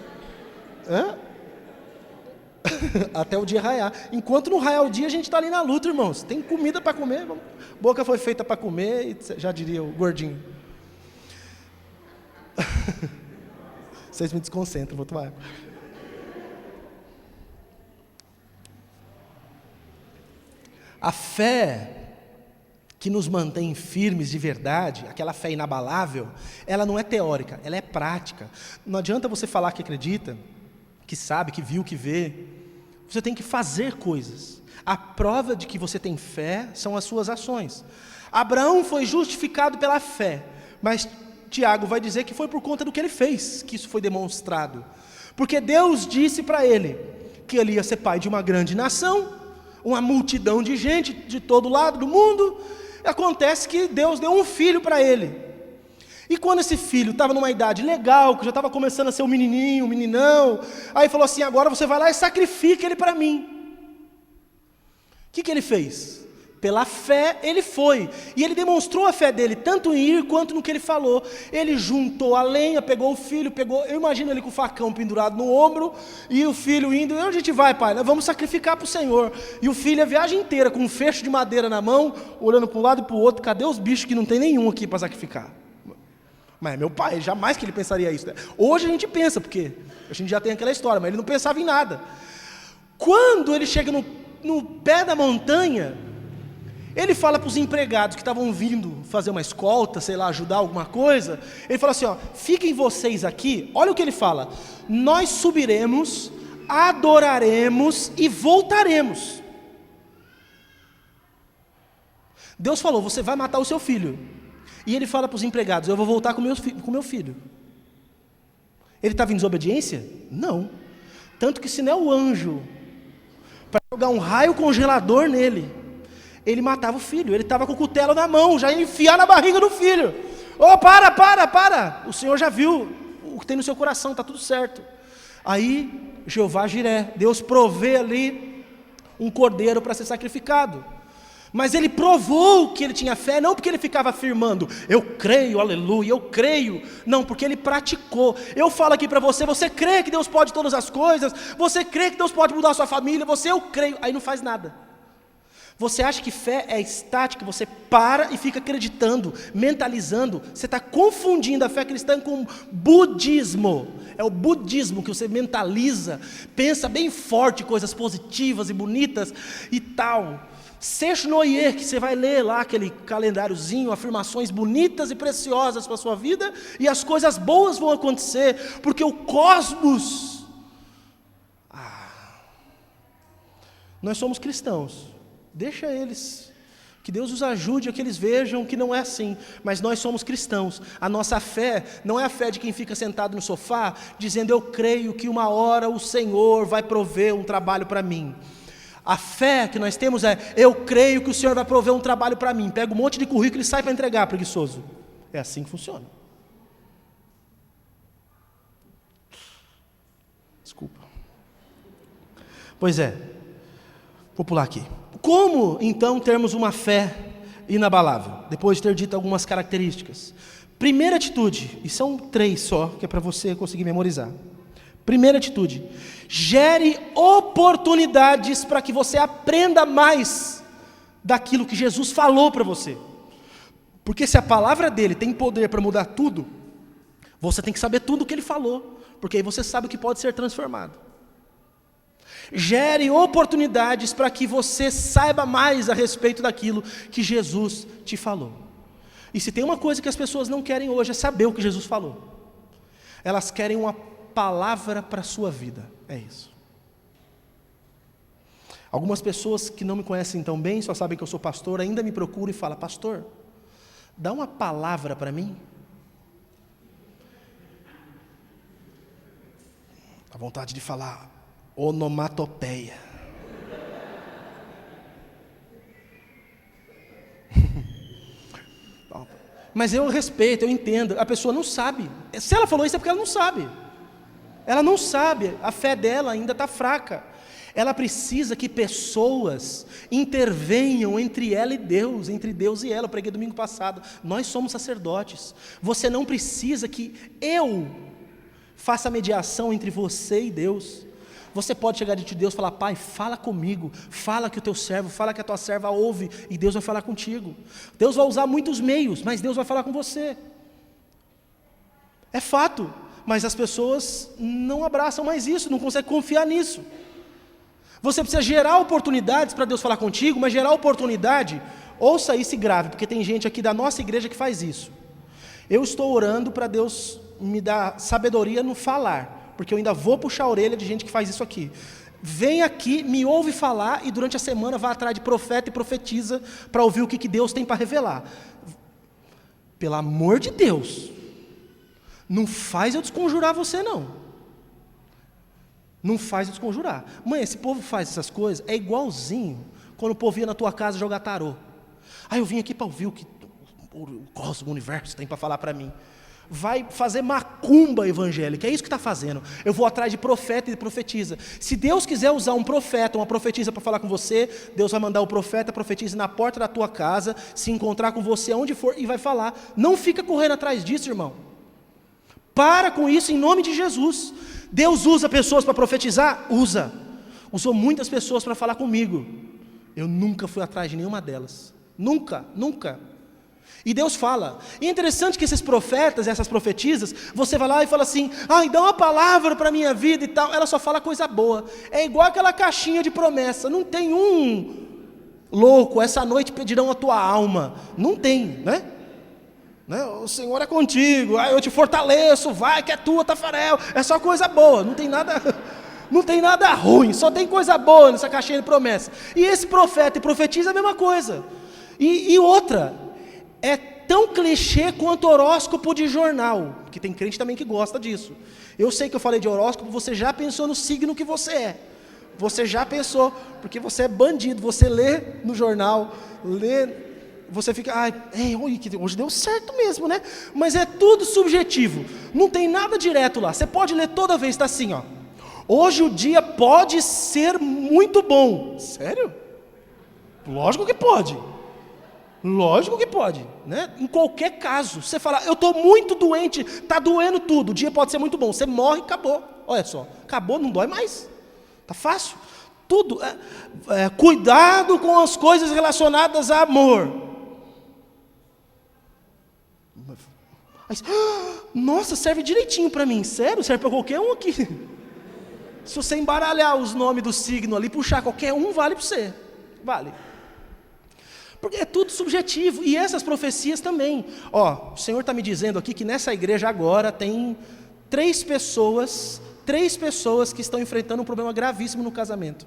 Até o dia raiar. Enquanto não raiar o dia, a gente está ali na luta, irmãos. Tem comida para comer. Boca foi feita para comer, já diria o gordinho. Vocês me desconcentram, vou tomar água. A fé que nos mantém firmes de verdade, aquela fé inabalável, ela não é teórica, ela é prática. Não adianta você falar que acredita, que sabe, que viu, que vê. Você tem que fazer coisas. A prova de que você tem fé são as suas ações. Abraão foi justificado pela fé, mas Tiago vai dizer que foi por conta do que ele fez, que isso foi demonstrado. Porque Deus disse para ele que ele ia ser pai de uma grande nação, uma multidão de gente de todo lado do mundo. Acontece que Deus deu um filho para ele. E quando esse filho estava numa idade legal, que já estava começando a ser um menininho, um meninão, aí falou assim: agora você vai lá e sacrifica ele para mim. O que ele fez? Pela fé ele foi, e ele demonstrou a fé dele, tanto em ir quanto no que ele falou. Ele juntou a lenha, pegou o filho, eu imagino ele com o facão pendurado no ombro, e o filho indo: onde a gente vai, pai? Nós vamos sacrificar para o Senhor. E o filho a viagem inteira, com um feixe de madeira na mão, olhando para um lado e para o outro: cadê os bichos que não tem nenhum aqui para sacrificar? Mas meu pai, jamais que ele pensaria isso, né? Hoje a gente pensa, porque a gente já tem aquela história, mas ele não pensava em nada. Quando ele chega no pé da montanha, ele fala para os empregados que estavam vindo fazer uma escolta, sei lá, ajudar alguma coisa. Ele fala assim: fiquem vocês aqui. Olha o que ele fala: nós subiremos, adoraremos e voltaremos. Deus falou: você vai matar o seu filho. E ele fala para os empregados: eu vou voltar com o meu filho. Ele estava em desobediência? Não. Tanto que se não é o anjo para jogar um raio congelador nele, ele matava o filho. Ele estava com o cutelo na mão, já ia enfiar na barriga do filho. Para! O Senhor já viu o que tem no seu coração, está tudo certo. Aí, Jeová Jiré, Deus provê ali um cordeiro para ser sacrificado. Mas ele provou que ele tinha fé, não porque ele ficava afirmando: eu creio, aleluia, eu creio. Não, porque ele praticou. Eu falo aqui para você: você crê que Deus pode todas as coisas? Você crê que Deus pode mudar a sua família? Eu creio. Aí não faz nada. Você acha que fé é estática? Você para e fica acreditando, mentalizando. Você está confundindo a fé cristã com budismo. É o budismo que você mentaliza, pensa bem forte, coisas positivas e bonitas e tal. Seixo Noyer, que você vai ler lá aquele calendáriozinho, afirmações bonitas e preciosas para a sua vida, e as coisas boas vão acontecer, porque o cosmos... Nós somos cristãos, deixa eles, que Deus os ajude a que eles vejam que não é assim, mas nós somos cristãos. A nossa fé não é a fé de quem fica sentado no sofá, dizendo: eu creio que uma hora o Senhor vai prover um trabalho para mim. A fé que nós temos é: eu creio que o Senhor vai prover um trabalho para mim. Pega um monte de currículo e sai para entregar, preguiçoso. É assim que funciona. Desculpa. Pois é. Vou pular aqui. Como então termos uma fé inabalável? Depois de ter dito algumas características. Primeira atitude, e são 3 só, que é para você conseguir memorizar. Primeira atitude: gere oportunidades para que você aprenda mais daquilo que Jesus falou para você. Porque se a palavra dele tem poder para mudar tudo, você tem que saber tudo o que ele falou, porque aí você sabe o que pode ser transformado. Gere oportunidades para que você saiba mais a respeito daquilo que Jesus te falou. E se tem uma coisa que as pessoas não querem hoje, é saber o que Jesus falou. Elas querem uma palavra para a sua vida, é isso. Algumas pessoas que não me conhecem tão bem, só sabem que eu sou pastor, ainda me procuram e falam: pastor, dá uma palavra para mim. Dá vontade de falar onomatopeia. Mas eu respeito, eu entendo, a pessoa não sabe. Se ela falou isso é porque ela não sabe. Ela não sabe, a fé dela ainda está fraca. Ela precisa que pessoas intervenham entre ela e Deus, entre Deus e ela. Eu preguei domingo passado, nós somos sacerdotes. Você não precisa que eu faça a mediação entre você e Deus. Você pode chegar diante de Deus e falar: Pai, fala comigo, fala que o teu servo, fala que a tua serva ouve, e Deus vai falar contigo. Deus vai usar muitos meios, mas Deus vai falar com você. É fato, mas as pessoas não abraçam mais isso, não conseguem confiar nisso. Você precisa gerar oportunidades para Deus falar contigo, mas gerar oportunidade, ouça isso e grave, porque tem gente aqui da nossa igreja que faz isso. Eu estou orando para Deus me dar sabedoria no falar, porque eu ainda vou puxar a orelha de gente que faz isso aqui. Vem aqui, me ouve falar e durante a semana vai atrás de profeta e profetiza para ouvir o que Deus tem para revelar. Pelo amor de Deus, não faz eu desconjurar você não. Não faz eu desconjurar. Mãe, esse povo faz essas coisas, é igualzinho quando o povo ia na tua casa jogar tarô. Eu vim aqui para ouvir o que o cosmos, o universo tem para falar para mim. Vai fazer macumba evangélica, é isso que está fazendo. Eu vou atrás de profeta e profetiza. Se Deus quiser usar um profeta, uma profetisa para falar com você, Deus vai mandar o profeta, a profetisa na porta da tua casa, se encontrar com você aonde for e vai falar. Não fica correndo atrás disso, irmão. Para com isso em nome de Jesus. Deus usa pessoas para profetizar? Usa. Usou muitas pessoas para falar comigo. Eu nunca fui atrás de nenhuma delas. Nunca, nunca. E Deus fala. E é interessante que esses profetas, essas profetisas, você vai lá e fala assim: dá uma palavra para a minha vida e tal. Ela só fala coisa boa. É igual aquela caixinha de promessa. Não tem um louco, essa noite pedirão a tua alma. Não tem, né? O Senhor é contigo, eu te fortaleço, vai que é tua, Tafarel. É só coisa boa, não tem nada ruim, só tem coisa boa nessa caixinha de promessa. E esse profeta e profetiza a mesma coisa. E outra, é tão clichê quanto horóscopo de jornal, que tem crente também que gosta disso. Eu sei que eu falei de horóscopo, você já pensou no signo que você é. Você já pensou, porque você é bandido, você lê no jornal, você fica, hoje deu certo mesmo, né? Mas é tudo subjetivo, não tem nada direto lá. Você pode ler toda vez, está assim, hoje o dia pode ser muito bom. Sério? Lógico que pode. Lógico que pode, né? Em qualquer caso, você fala, eu estou muito doente, está doendo tudo, o dia pode ser muito bom, você morre e acabou. Olha só, acabou, não dói mais, está fácil. Tudo, cuidado com as coisas relacionadas a amor. Nossa, serve direitinho para mim, sério? Serve para qualquer um aqui. Se você embaralhar os nomes do signo ali, puxar qualquer um, vale para você, vale. Porque é tudo subjetivo, e essas profecias também. O Senhor está me dizendo aqui que nessa igreja agora tem três pessoas que estão enfrentando um problema gravíssimo no casamento.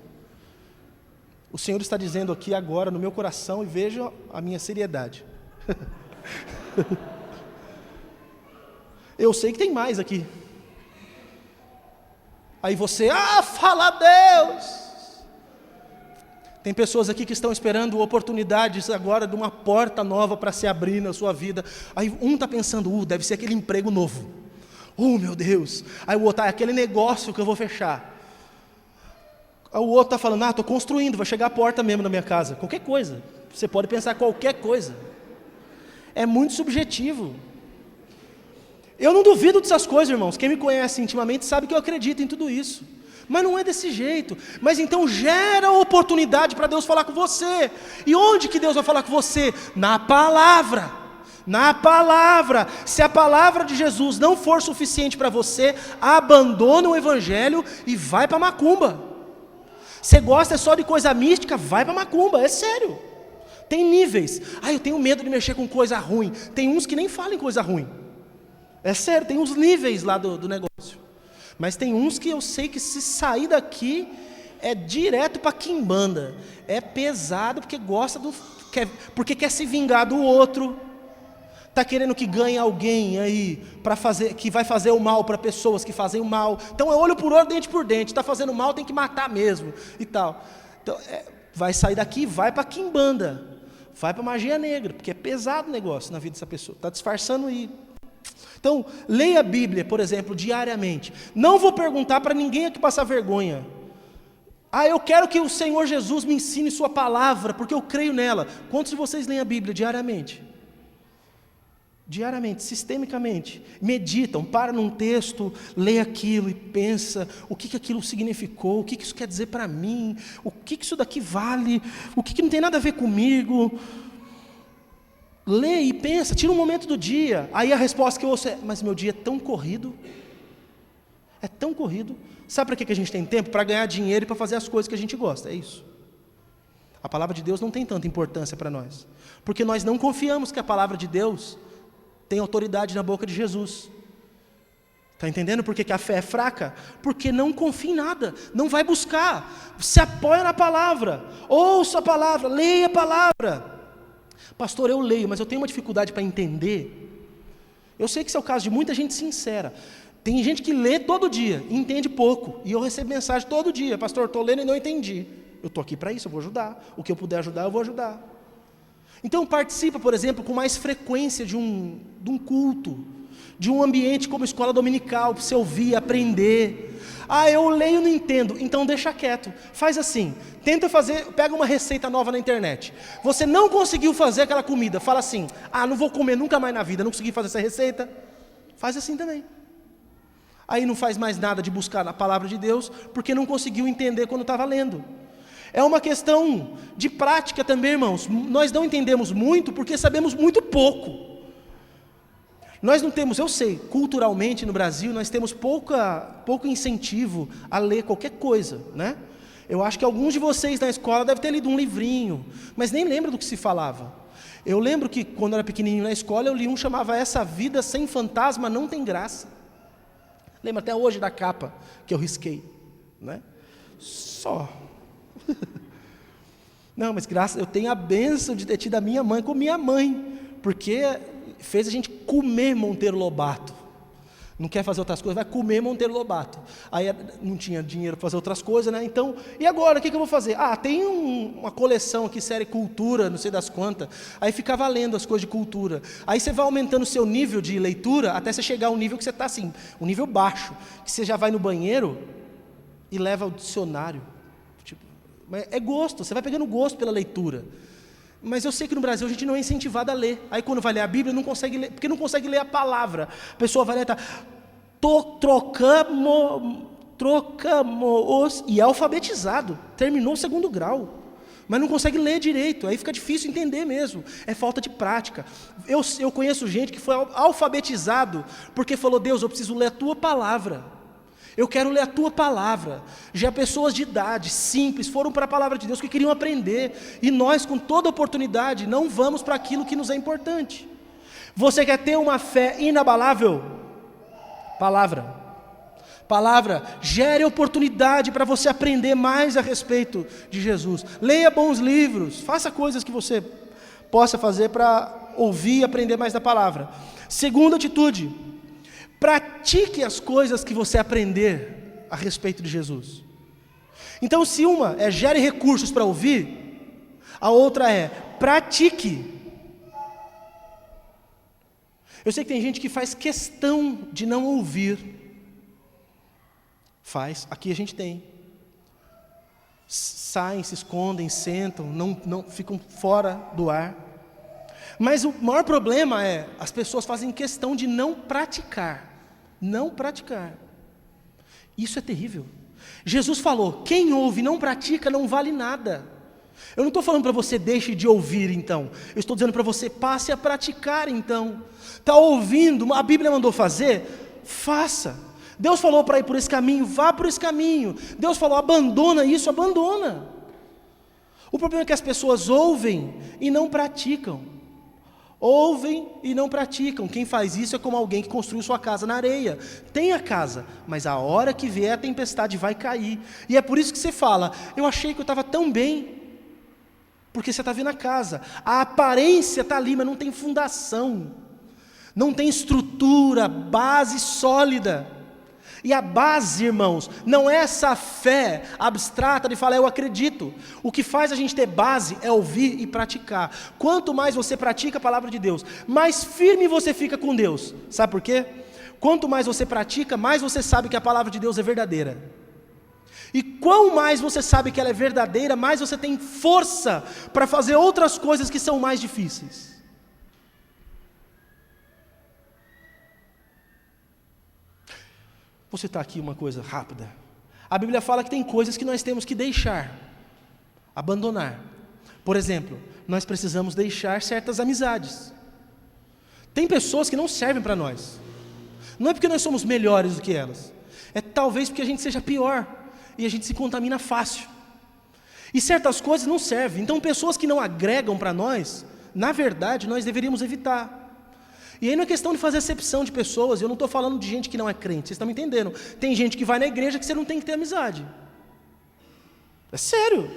O Senhor está dizendo aqui agora no meu coração, e veja a minha seriedade. Eu sei que tem mais aqui. Aí você, fala a Deus. Tem pessoas aqui que estão esperando oportunidades agora de uma porta nova para se abrir na sua vida. Aí um está pensando, deve ser aquele emprego novo. Meu Deus. Aí o outro, aquele negócio que eu vou fechar. Aí o outro está falando, estou construindo, vai chegar a porta mesmo na minha casa. Qualquer coisa. Você pode pensar qualquer coisa. É muito subjetivo. Eu não duvido dessas coisas, irmãos. Quem me conhece intimamente sabe que eu acredito em tudo isso. Mas não é desse jeito. Mas então gera oportunidade para Deus falar com você. E onde que Deus vai falar com você? Na palavra. Na palavra. Se a palavra de Jesus não for suficiente para você, abandona o evangelho e vai para macumba. Você gosta só de coisa mística? Vai para macumba, é sério. Tem níveis. Eu tenho medo de mexer com coisa ruim. Tem uns que nem falam em coisa ruim. É sério, tem uns níveis lá do negócio. Mas tem uns que eu sei que se sair daqui é direto para quimbanda. É pesado porque porque quer se vingar do outro. Está querendo que ganhe alguém aí que vai fazer o mal para pessoas que fazem o mal. Então é olho por olho, dente por dente. Está fazendo mal, tem que matar mesmo e tal. Então vai sair daqui, vai para quimbanda. vai para magia negra, porque é pesado o negócio na vida dessa pessoa, está disfarçando aí. Então, leia a Bíblia, por exemplo, diariamente. Não vou perguntar para ninguém aqui passar vergonha. Eu quero que o Senhor Jesus me ensine sua palavra, porque eu creio nela. Quantos de vocês leem a Bíblia diariamente? Diariamente, sistemicamente. Meditam, para num texto, lê aquilo e pensa o que aquilo significou, o que isso quer dizer para mim, o que isso daqui vale, o que não tem nada a ver comigo. Lê e pensa, tira um momento do dia. Aí a resposta que eu ouço é: mas meu dia é tão corrido. É tão corrido. Sabe para que a gente tem tempo? Para ganhar dinheiro e para fazer as coisas que a gente gosta, é isso. A palavra de Deus não tem tanta importância para nós, porque nós não confiamos que a palavra de Deus tem autoridade na boca de Jesus. Está entendendo por que a fé é fraca? Porque não confia em nada, não vai buscar, se apoia na palavra, ouça a palavra, leia a palavra. Pastor, eu leio, mas eu tenho uma dificuldade para entender. Eu sei que esse é o caso de muita gente sincera. Tem gente que lê todo dia, entende pouco, e eu recebo mensagem todo dia: pastor, estou lendo e não entendi. Eu estou aqui para isso, eu vou ajudar. O que eu puder ajudar, eu vou ajudar. Então participa, por exemplo, com mais frequência de um culto, de um ambiente como escola dominical, para você ouvir, aprender. Eu leio e não entendo, então deixa quieto. Faz assim, tenta fazer, pega uma receita nova na internet. Você não conseguiu fazer aquela comida, fala assim: não vou comer nunca mais na vida, não consegui fazer essa receita. Faz assim também. Aí não faz mais nada de buscar na palavra de Deus, porque não conseguiu entender quando estava lendo. É uma questão de prática também, irmãos. Nós não entendemos muito porque sabemos muito pouco. Nós não temos, eu sei, culturalmente no Brasil, nós temos pouco incentivo a ler qualquer coisa, né? Eu acho que alguns de vocês na escola devem ter lido um livrinho, mas nem lembram do que se falava. Eu lembro que quando eu era pequenininho na escola, eu li um que chamava Essa Vida Sem Fantasma Não Tem Graça. Lembro até hoje da capa que eu risquei, né? Só. Não, mas eu tenho a bênção de ter tido a minha mãe com minha mãe, porque fez a gente comer Monteiro Lobato. Não quer fazer outras coisas, vai comer Monteiro Lobato. Aí não tinha dinheiro para fazer outras coisas, né? Então, e agora, o que eu vou fazer? Tem uma coleção aqui, série Cultura, não sei das quantas. Aí ficava lendo as coisas de cultura. Aí você vai aumentando o seu nível de leitura, até você chegar ao nível que você está assim, um nível baixo, que você já vai no banheiro e leva o dicionário. É gosto, você vai pegando gosto pela leitura. Mas eu sei que no Brasil a gente não é incentivado a ler. Aí quando vai ler a Bíblia, não consegue ler, porque não consegue ler a palavra. A pessoa vai ler, trocamos, e é alfabetizado, terminou o 2º grau, mas não consegue ler direito, aí fica difícil entender mesmo, é falta de prática. Eu conheço gente que foi alfabetizado, porque falou: Deus, eu preciso ler a tua palavra. Eu quero ler a tua palavra. Já pessoas de idade simples foram para a palavra de Deus que queriam aprender. E nós, com toda oportunidade, não vamos para aquilo que nos é importante. Você quer ter uma fé inabalável? Palavra, gere oportunidade para você aprender mais a respeito de Jesus. Leia bons livros, faça coisas que você possa fazer para ouvir e aprender mais da palavra. Segunda atitude: pratique as coisas que você aprender a respeito de Jesus. Então, se uma é gere recursos para ouvir, a outra é pratique. Eu sei que tem gente que faz questão de não ouvir. Aqui a gente tem. Saem, se escondem, sentam, não ficam fora do ar. Mas o maior problema é, as pessoas fazem questão de não praticar. Não praticar. Isso é terrível. Jesus falou: quem ouve e não pratica não vale nada. Eu não estou falando para você deixe de ouvir então. Eu estou dizendo para você passe a praticar então. Está ouvindo, a Bíblia mandou fazer? Faça. Deus falou para ir por esse caminho, vá por esse caminho. Deus falou abandona isso, abandona. O problema é que as pessoas ouvem e não praticam. Ouvem e não praticam. Quem faz isso é como alguém que construiu sua casa na areia. Tem a casa, mas a hora que vier a tempestade vai cair. E é por isso que você fala: eu achei que eu estava tão bem. Porque você está vendo a casa. A aparência está ali, mas não tem fundação. Não tem estrutura, base sólida. E a base, irmãos, não é essa fé abstrata de falar eu acredito. O que faz a gente ter base é ouvir e praticar. Quanto mais você pratica a palavra de Deus, mais firme você fica com Deus. Sabe por quê? Quanto mais você pratica, mais você sabe que a palavra de Deus é verdadeira. E quanto mais você sabe que ela é verdadeira, mais você tem força para fazer outras coisas que são mais difíceis. Vou citar aqui uma coisa rápida. A Bíblia fala que tem coisas que nós temos que deixar, abandonar. Por exemplo, nós precisamos deixar certas amizades. Tem pessoas que não servem para nós. Não é porque nós somos melhores do que elas. É talvez porque a gente seja pior e a gente se contamina fácil. E certas coisas não servem. Então pessoas que não agregam para nós, na verdade, nós deveríamos evitar. E aí não é questão de fazer acepção de pessoas, eu não estou falando de gente que não é crente, vocês estão me entendendo? Tem gente que vai na igreja que você não tem que ter amizade. É sério.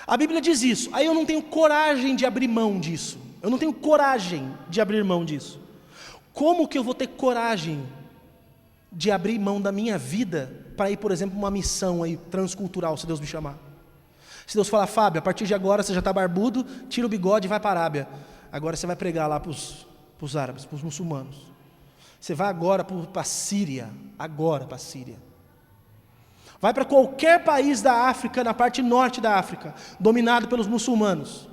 A Bíblia diz isso, aí eu não tenho coragem de abrir mão disso. Eu não tenho coragem de abrir mão disso. Como que eu vou ter coragem de abrir mão da minha vida para ir, por exemplo, uma missão aí transcultural, se Deus me chamar? Se Deus falar, Fábio, a partir de agora você já está barbudo, tira o bigode e vai para a Arábia. Agora você vai pregar lá para os árabes, para os muçulmanos. Você vai agora para a Síria, Vai para qualquer país da África, na parte norte da África, dominado pelos muçulmanos.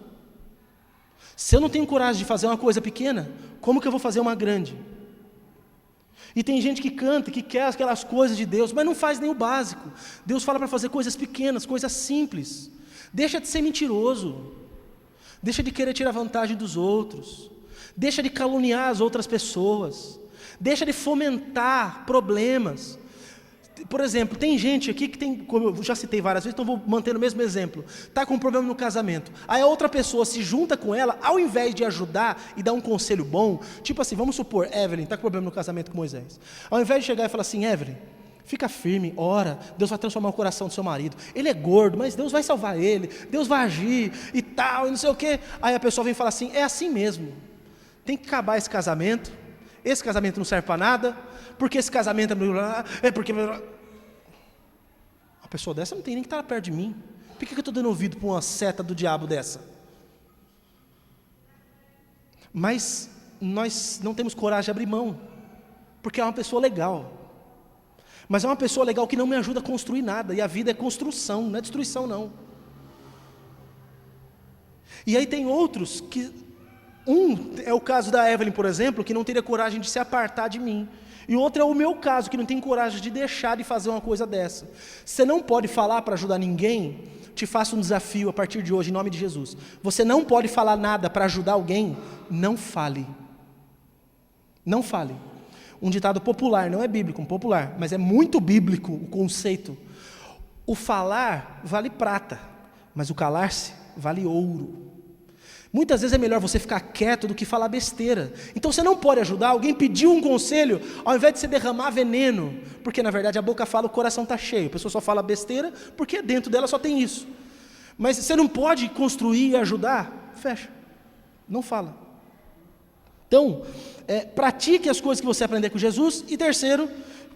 Se eu não tenho coragem de fazer uma coisa pequena, como que eu vou fazer uma grande? E tem gente que canta, que quer aquelas coisas de Deus, mas não faz nem o básico. Deus fala para fazer coisas pequenas, coisas simples. Deixa de ser mentiroso. Deixa de querer tirar vantagem dos outros. Deixa de caluniar as outras pessoas. Deixa de fomentar problemas. Por exemplo, tem gente aqui que tem, como eu já citei várias vezes, então vou manter o mesmo exemplo. Está com um problema no casamento. Aí a outra pessoa se junta com ela, ao invés de ajudar e dar um conselho bom, tipo assim, vamos supor, Evelyn está com problema no casamento com Moisés. Ao invés de chegar e falar assim, Evelyn, fica firme, ora, Deus vai transformar o coração do seu marido. Ele é gordo, mas Deus vai salvar ele, Deus vai agir e tal, e não sei o quê. Aí a pessoa vem falar assim, é assim mesmo. Tem que acabar esse casamento não serve para nada, porque esse casamento é porque... A pessoa dessa não tem nem que estar perto de mim. Por que eu estou dando ouvido para uma seta do diabo dessa? Mas nós não temos coragem de abrir mão, porque é uma pessoa legal. Mas é uma pessoa legal que não me ajuda a construir nada, e a vida é construção, não é destruição não. E aí tem outros que... é o caso da Evelyn, por exemplo, que não teria coragem de se apartar de mim. E outro é o meu caso, que não tem coragem de deixar de fazer uma coisa dessa. Você não pode falar para ajudar ninguém, te faço um desafio a partir de hoje, em nome de Jesus. Você não pode falar nada para ajudar alguém, não fale. Não fale. Um ditado popular, não é bíblico, popular, mas é muito bíblico o conceito. O falar vale prata, mas o calar-se vale ouro. Muitas vezes é melhor você ficar quieto do que falar besteira. Então você não pode ajudar, alguém pediu um conselho, ao invés de você derramar veneno, porque na verdade a boca fala, o coração está cheio, a pessoa só fala besteira, porque dentro dela só tem isso. Mas você não pode construir e ajudar, fecha, não fala. Então, pratique as coisas que você aprender com Jesus. E terceiro,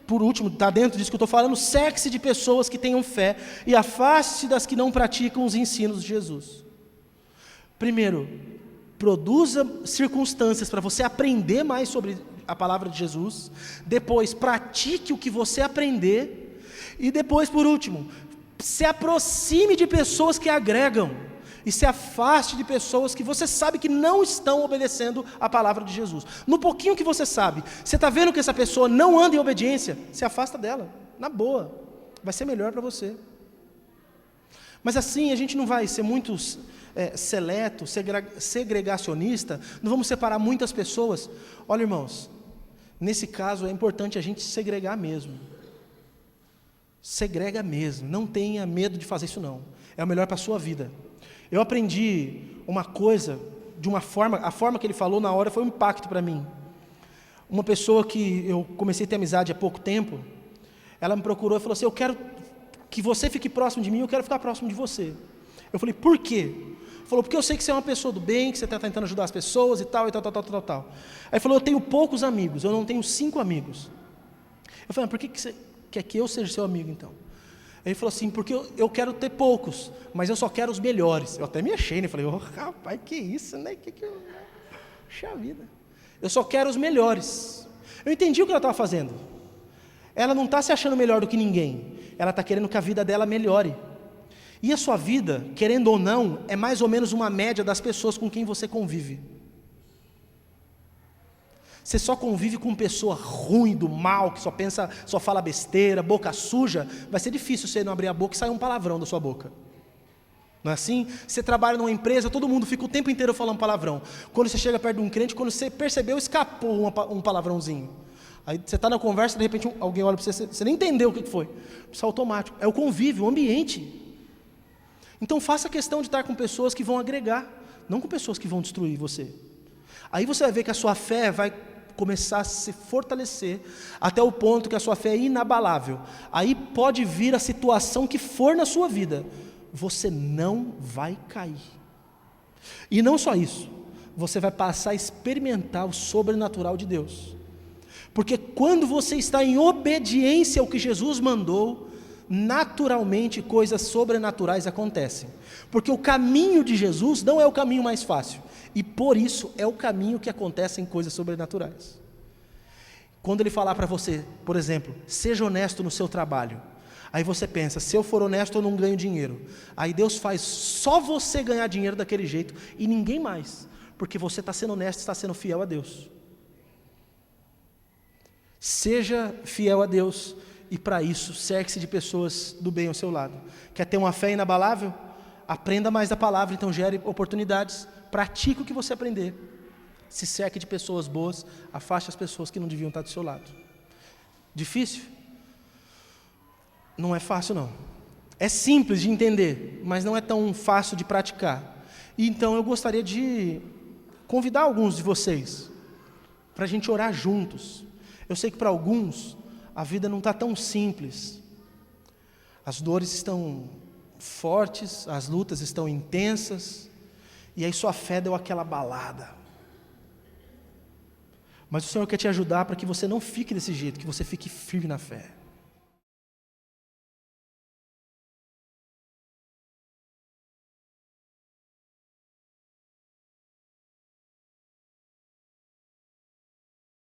por último, está dentro disso que eu estou falando, cerque-se de pessoas que tenham fé e afaste-se das que não praticam os ensinos de Jesus. Primeiro, produza circunstâncias para você aprender mais sobre a palavra de Jesus. Depois, pratique o que você aprender. E depois, por último, se aproxime de pessoas que agregam. E se afaste de pessoas que você sabe que não estão obedecendo a palavra de Jesus. No pouquinho que você sabe, você está vendo que essa pessoa não anda em obediência, se afasta dela, na boa. Vai ser melhor para você. Mas assim, a gente não vai ser muito... seleto, segregacionista, não vamos separar muitas pessoas. Olha, irmãos, nesse caso é importante a gente segregar mesmo. Segrega mesmo, não tenha medo de fazer isso não. É o melhor para a sua vida. Eu aprendi uma coisa, de uma forma, a forma que ele falou na hora foi um impacto para mim. Uma pessoa que eu comecei a ter amizade há pouco tempo, ela me procurou e falou assim, eu quero que você fique próximo de mim, eu quero ficar próximo de você. Eu falei, por quê? Falou, porque eu sei que você é uma pessoa do bem, que você está tentando ajudar as pessoas e tal. Aí falou, eu tenho poucos amigos, eu não tenho 5 amigos. Eu falei, por que você quer que eu seja seu amigo então? Ele falou assim, porque eu quero ter poucos, mas eu só quero os melhores. Eu até me achei, né? Falei, rapaz, que isso, né? Puxa vida. Eu só quero os melhores. Eu entendi o que ela estava fazendo. Ela não está se achando melhor do que ninguém. Ela está querendo que a vida dela melhore. E a sua vida, querendo ou não, é mais ou menos uma média das pessoas com quem você convive. Você só convive com pessoa ruim, do mal, que só fala besteira, boca suja, vai ser difícil você não abrir a boca e sair um palavrão da sua boca. Não é assim? Você trabalha numa empresa, todo mundo fica o tempo inteiro falando palavrão. Quando você chega perto de um crente, quando você percebeu, escapou um palavrãozinho. Aí você está na conversa, de repente alguém olha para você, você nem entendeu o que foi. Isso é automático. É o convívio, o ambiente. Então faça questão de estar com pessoas que vão agregar, não com pessoas que vão destruir você. Aí você vai ver que a sua fé vai começar a se fortalecer até o ponto que a sua fé é inabalável. Aí pode vir a situação que for na sua vida, você não vai cair. E não só isso, você vai passar a experimentar o sobrenatural de Deus. Porque quando você está em obediência ao que Jesus mandou, naturalmente coisas sobrenaturais acontecem. Porque o caminho de Jesus não é o caminho mais fácil. E por isso é o caminho que acontecem coisas sobrenaturais. Quando ele falar para você, por exemplo, seja honesto no seu trabalho. Aí você pensa, se eu for honesto eu não ganho dinheiro. Aí Deus faz só você ganhar dinheiro daquele jeito e ninguém mais. Porque você está sendo honesto, está sendo fiel a Deus. Seja fiel a Deus e para isso cerque-se de pessoas do bem ao seu lado. Quer ter uma fé inabalável? Aprenda mais da palavra, então gere oportunidades. Pratique o que você aprender. Se cerque de pessoas boas, afaste as pessoas que não deviam estar do seu lado. Difícil? Não é fácil não. É simples de entender, mas não é tão fácil de praticar. E então eu gostaria de convidar alguns de vocês para a gente orar juntos. Eu sei que para alguns a vida não está tão simples. As dores estão fortes, as lutas estão intensas, e aí sua fé deu aquela balada. Mas o Senhor quer te ajudar para que você não fique desse jeito, que você fique firme na fé.